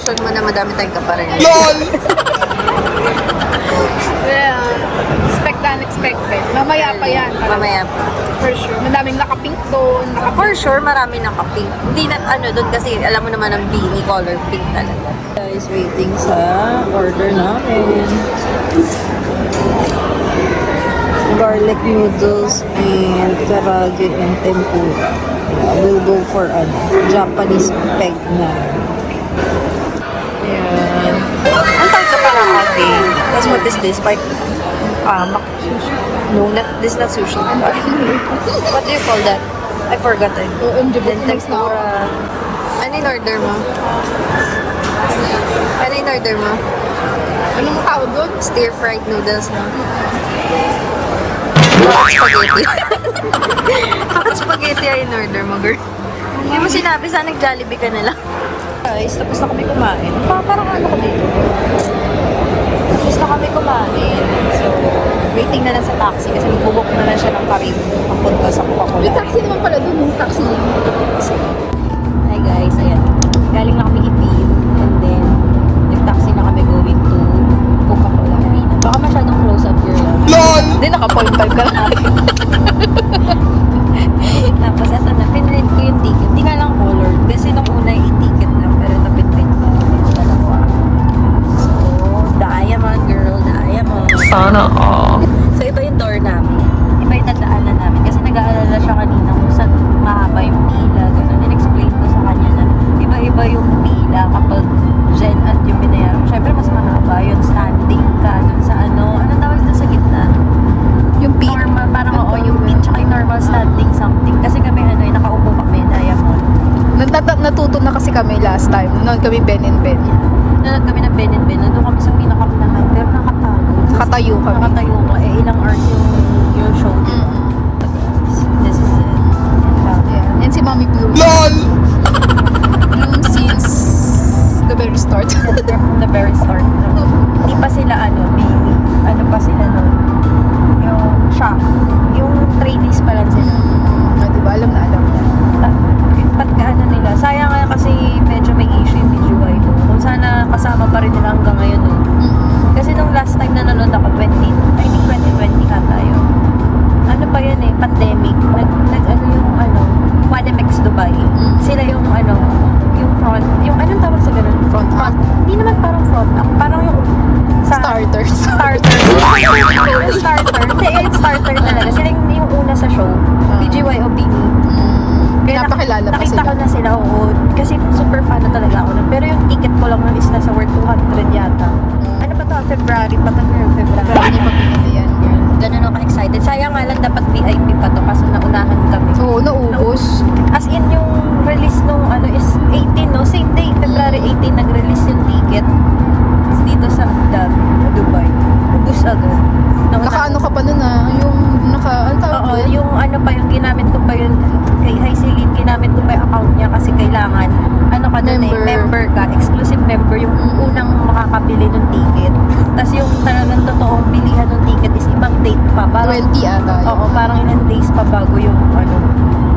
reaction mo na madami tayong kapareho? LOL! Well, expect the unexpected. Mamaya pa yan. Mamaya pa. For sure. Madaming nakapink doon. For sure, marami naka-pink. Hindi na doon kasi alam mo naman ang beanie color pink talaga. Guys, waiting sa order namin. Garlic noodles and karage and tempura. We'll go for Japanese peg na. Ayan. Ang tawag ka pala ate. Tapos what is this? Like, sushi. No, this is not sushi. What do you call that? I forgot it. Then tempura. Ano yung order mo? Ano yung order mo? Anong tawag doon? Stir-fried noodles, no? Spaghetti. Bakit spaghetti ay in-order mo, girl? Hindi mo sinabi, sana nag-Jollibee ka na lang. Guys, tapos na kami kumain. Parang ano ko dito? Tapos na kami kumain. So, waiting na lang sa taxi kasi nagbubok na lang siya ng karin papunta sa Coca-Cola. May taxi naman pala doon. Yung taxi niya. Hi guys, ayan. Galing na kami Ipin. And then, nag-taxi na kami going to Coca-Cola Arena. Baka masyadong close up girl. LOL! Hindi, naka-point 5 ka lang. Tapos, eto na, pinrint ko yung ticket. Hindi nga lang color. Kasi nung una yung ticket lang, pero napinprint ko. Dalawa. So, diamond girl, diamond. Sana all. So, iba yung door namin. Iba yung tandaanan namin. Kasi nag-aalala siya kanina kung saan mahaba yung pila. Ganun. In-explain ko sa kanya na iba-iba yung pila kapag Gen at yung binayaran. Siyempre, mas mahaba yun. Standing ka dun sa anong tawag dun sa gitna? Yung pin. Normal, parang oo, yung pin, tsaka yung normal standing something. Kasi kami, nakaupo kami, diamond. Natuto na kasi kami last time. Noon kami Ben and Ben. Nanood kami ng Ben and Ben. Nandun kami sa pinakaunahan. Pero nakapagod. Nakatayo kami. Nakatayo ko. Ilang hours yung show. This is it. Yeah. Yan si Mommy Blue. LOL! Bloom since the very start. From the very start. Hindi pa sila baby. Ano pa sila nun? Yung shock. Yung trainees pa lang sila. Diba? Alam na. Nila. Sayang nga kasi medyo may issue yung BGY ko. Kung sana kasama pa rin nila hanggang ngayon. Kasi nung last time na nanood ako, I think 2020 tayo. Ano pa yan pandemic. Quademex Dubai. Sila yung yung front, yung anong tawag sa ganun? Front act. Hindi naman parang front act. Parang yung Starters. Starter. Yung starter. Hindi, yung starter talaga. Sila yung una sa show. BGY o Bini. Kaya Napakilala pa nakita sila. ko na sila, oo. Kasi super fan na talaga ako nun. Pero yung ticket ko lang nun is nasa worth 200 yata. Ano pa to? February pa to, girl. February. Hindi pa pinili yan, girl. Ganun ako excited. Sayang nga lang dapat VIP pa to kasi naunahan kami. Oo, naubos. As in yung release nung is 18, no? Same day, February 18, nag-release yung ticket. Dito sa Dubai. Ubus agad. Naka-ano ka pa nun yung ano tawag Oo, doon? yung yung ginamit ko pa yun kay Celine, ginamit ko pa yung account niya kasi kailangan member ka, exclusive member yung unang makakabili ng ticket. Tapos yung talagang totoong bilihan ng ticket is ibang date pa. Parang, 20 ata. oo, parang ilang days pa bago yung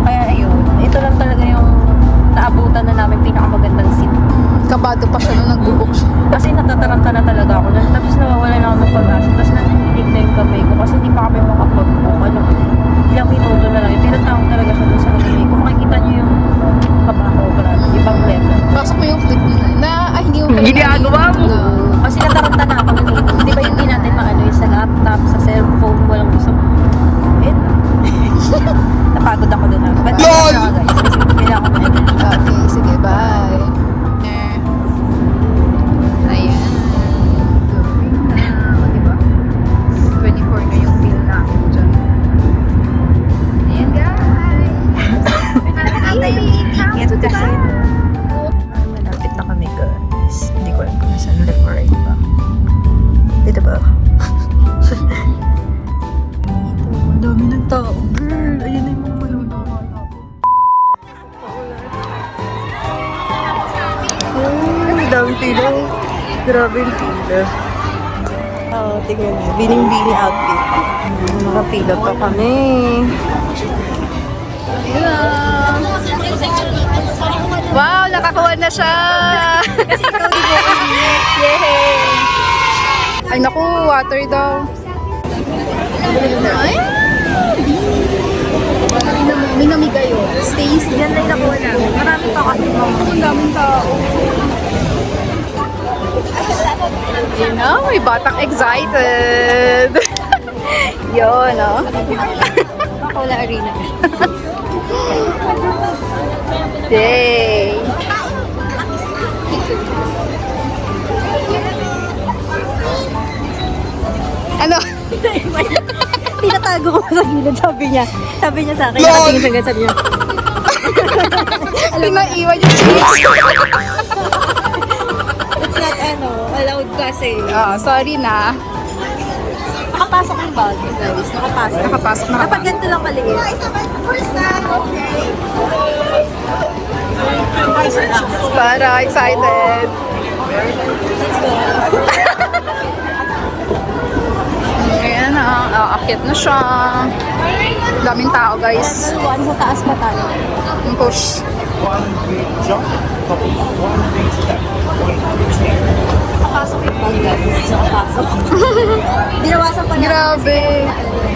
Kaya ayun, ito lang talaga yung naabutan na namin pinakamagandang seat. Kabado pa siya nung nagbubok siya. Kasi natataranta na talaga ako. Tapos nawawala na ako ng pag-asa. Tapos naninilig na yung kamay ko kasi hindi pa kami makapag-book. Ilang minuto na lang. Tinatawag talaga siya dun sa kamay. Kung makikita niyo yung kabaho, ibang level. Pasok mo yung flip hindi mo pala Ginagawa mo. Kasi nataranta na ako nun. Di ba hindi natin yung sa laptop, sa cellphone, walang gusto. Napagod ako dun. But LOL! guys, kasi kailangan ko na Okay, sige, bye. Ayan. Diba? 24 na yung bill namin dyan. Ayan, guys. Pinakita yung ticket kasi malapit na kami guys. Hindi ko alam kung saan left or right ba. Dito ba? Ang dami ng tao, girl. Ayun na yung mga malulungan. Ang daming pila. Grabe yung pila. Oo, tingnan niyo. Bining-bini outfit. Nakapila pa kami. Wow, nakakuha na siya. Kasi ikaw di mo Yay! Ay naku, water daw. Ay! Minamigayo. Stays. Yan lang nakuha namin. Marami pa kasi Ang daming tao. Yun na, may batang excited. Yun, no? Wala arena. Yay! Ano? Tinatago ko sa gilid, sabi niya. Sabi niya sa akin, nakatingin sa gilid, sabi niya. Pinaiwan yung cheese. It's not allowed kasi. Ah, sorry na. Nakapasok yung bag, guys. Nakapasok. Nakapasok na. Kapag ganito lang maliit. Para excited. Ayan na, aakit na siya. Daming tao, guys. Ano sa taas pa tayo? Yung push. Nakapasok yung bag, guys. Nakapasok. Dinawasan pa na. Grabe.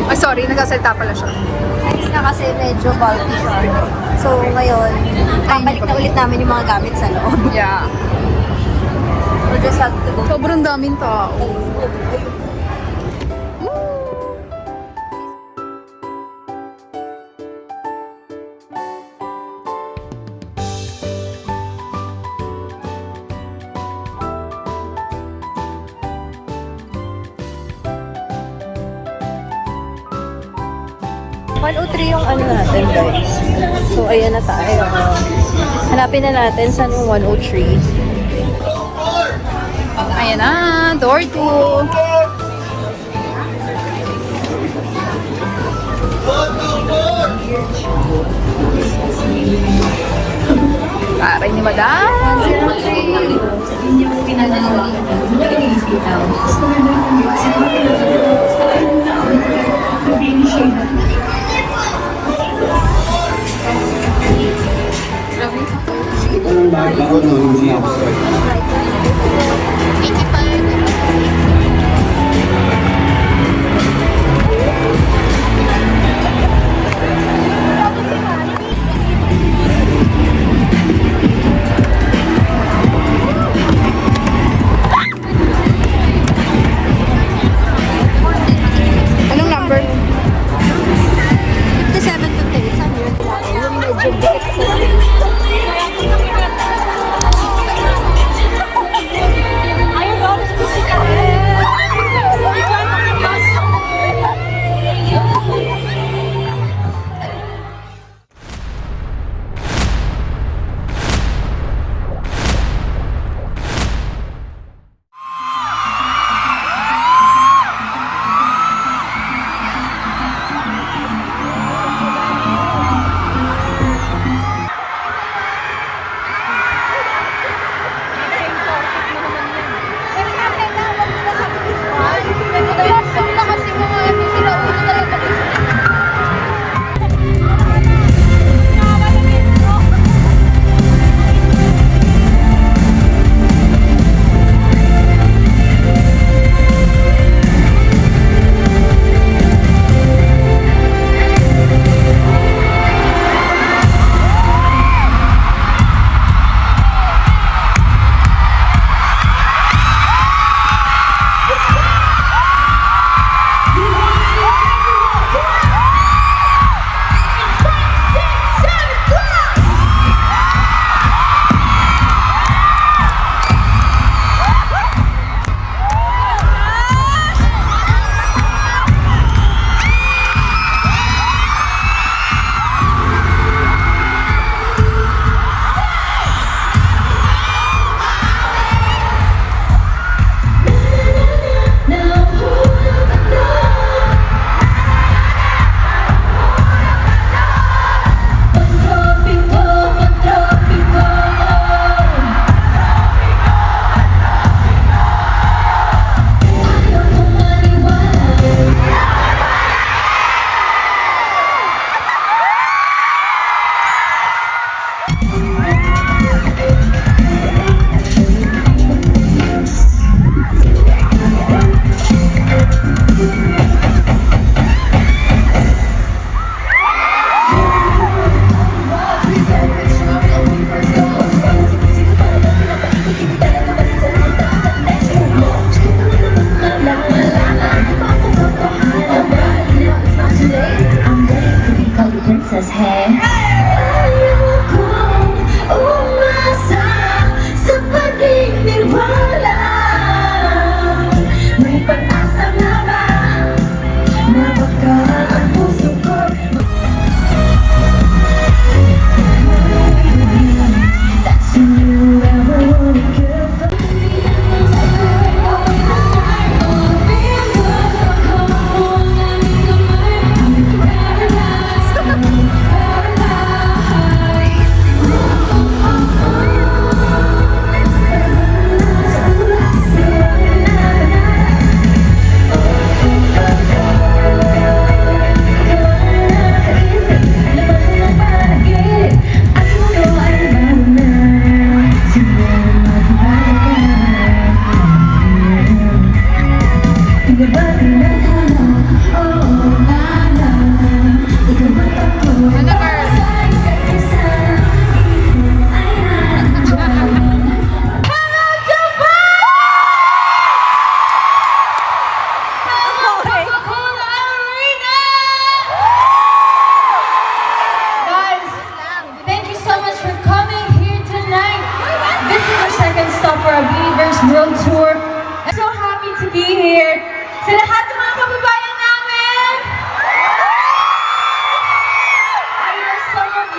Ay, sorry, nagsasalita pala siya. Ayos na kasi medyo bulky siya. So ngayon, babalik na ulit namin yung mga gamit sa loob. Yeah. We'll just have to go. Sobrang daming tao. Yung natin, guys. So, ayan na tayo. Hanapin na natin saan yung 103. Ayan na, door 2. Aray ni Madam. 103. Yun yung pinadala. Anong number? 57 to 8. Saan yun? Yung medyo big sa stage.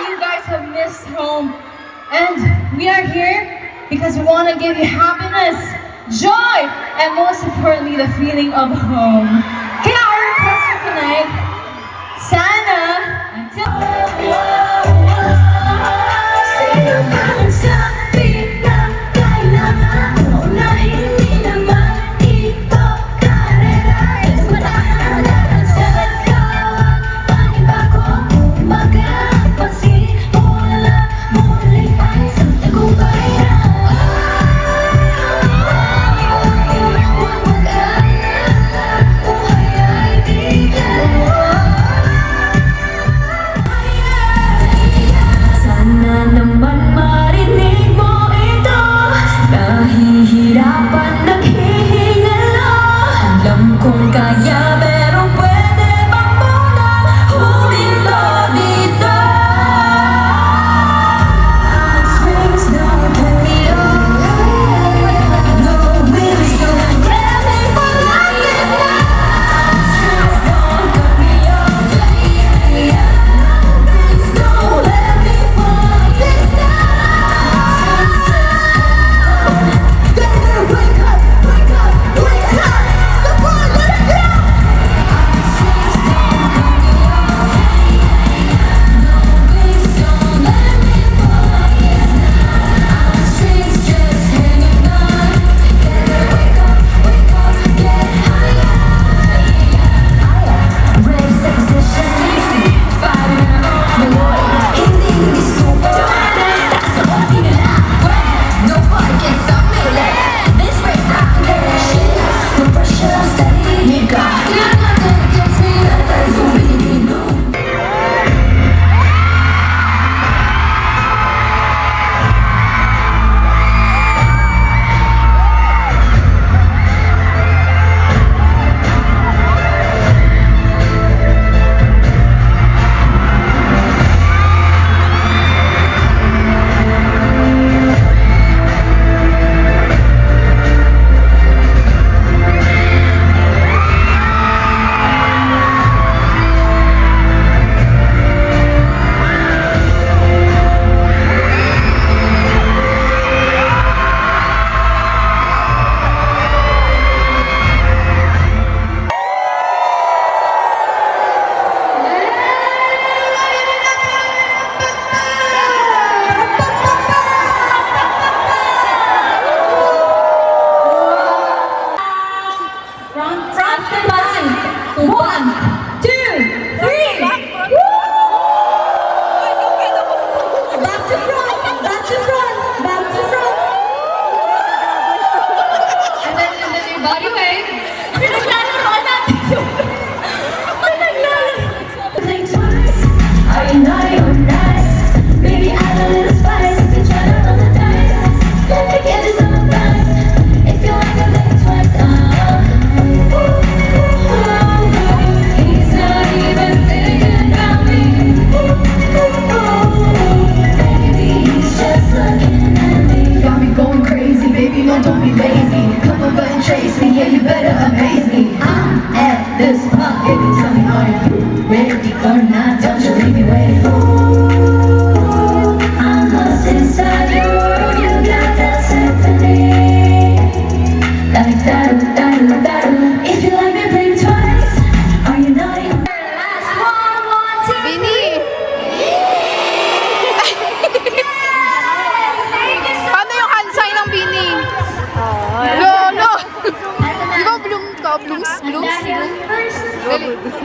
you guys have missed home. And we are here because we want to give you happiness, joy, and most importantly, the feeling of home. Kaya our request for tonight, sana,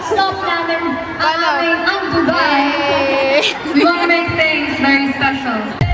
Stop namin ang Ano? aming ang Dubai. We want to make things very special.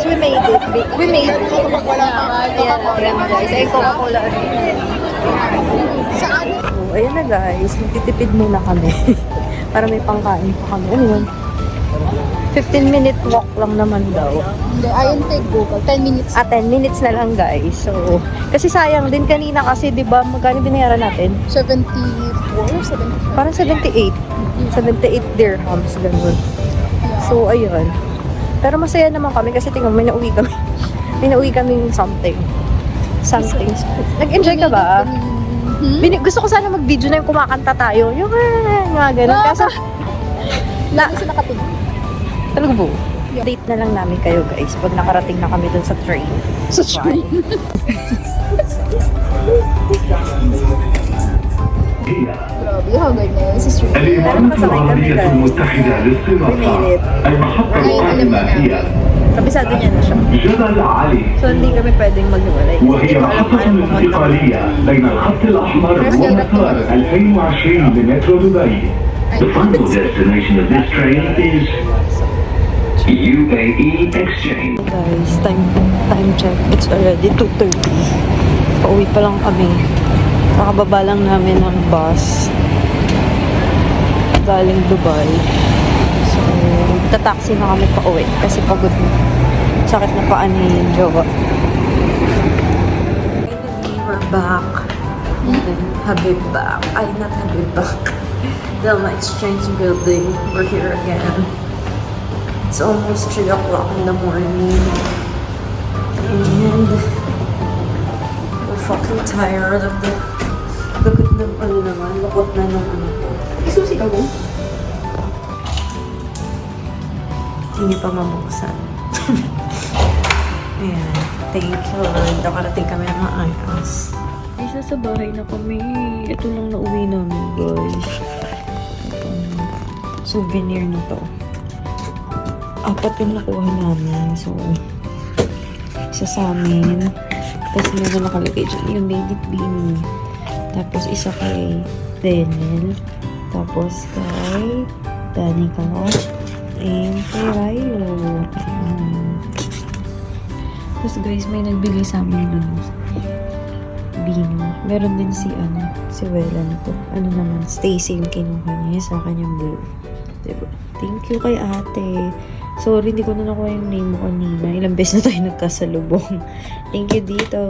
we made it. We made it. Ayan guys. Ay, Coca-Cola. Oh, ayan na guys. Magtitipid muna kami. Para may pangkain pa kami. Ano yun? 15-minute walk lang naman daw. Hindi, ayon kay Google, 10 minutes. 10 minutes na lang guys. So, kasi sayang din kanina kasi 'di ba magkano binayaran natin? 74, 75. Parang 78. 78 dirhams ganun. So, ayun. Pero masaya naman kami kasi tingnan mo, may nauwi kami. May nauwi kaming something. Something. Nag-enjoy ka ba? Gusto ko sana mag-video na yung kumakanta tayo. Yung mga ganun. Kaso, Lagi sila katulog. talaga po. Date na lang namin kayo guys pag nakarating na kami dun sa train. Sa train. Grabe, hanggang na yun sa street. الإمارات العربية المتحدة للصرافة المحطة القادمة هي Kabisado niya na siya. جبل علي So, hindi kami pwedeng maghiwalay. وهي Hindi ko alam محطة paano pumunta. انتقالية بين الخط الأحمر ومسار 2020 لمترو دبي. The final destination of this train is UAE Exchange. Guys, time check. It's already 2:30. Pauwi pa lang kami. Kakababa lang namin ng bus. Galing Dubai. So, tataxi na kami pa uwi kasi pagod na. Sakit na paan ni Jowa. We're back. And then Habib back. Ay, not Habib back. Delma Exchange Building. We're here again. It's almost 3 o'clock in the morning. And we're fucking tired of the lukot na ano naman, lukot na ng ano ko. Isusi ka mo? Hindi pa mabuksan. Ayan. Thank you, Lord. Nakarating kami ng maayos. Isa sa bahay na kami. Ito lang na uwi namin, guys. Itong souvenir na to. 4 yung nakuha namin. So, isa sa amin. Tapos meron nakalagay dyan yung Lady Beanie. Tapos isa kay Daniel. Tapos kay Danica. And kay Ryo. Tapos guys, may nagbigay sa amin dun. Beanie. Meron din si Wella nito. Ano naman, Stacy yung kinuha niya sa kanyang blue. Diba? Thank you kay ate. Sorry, hindi ko na nakuha yung name mo kanina. Ilang beses na tayo nagkasalubong. Thank you dito.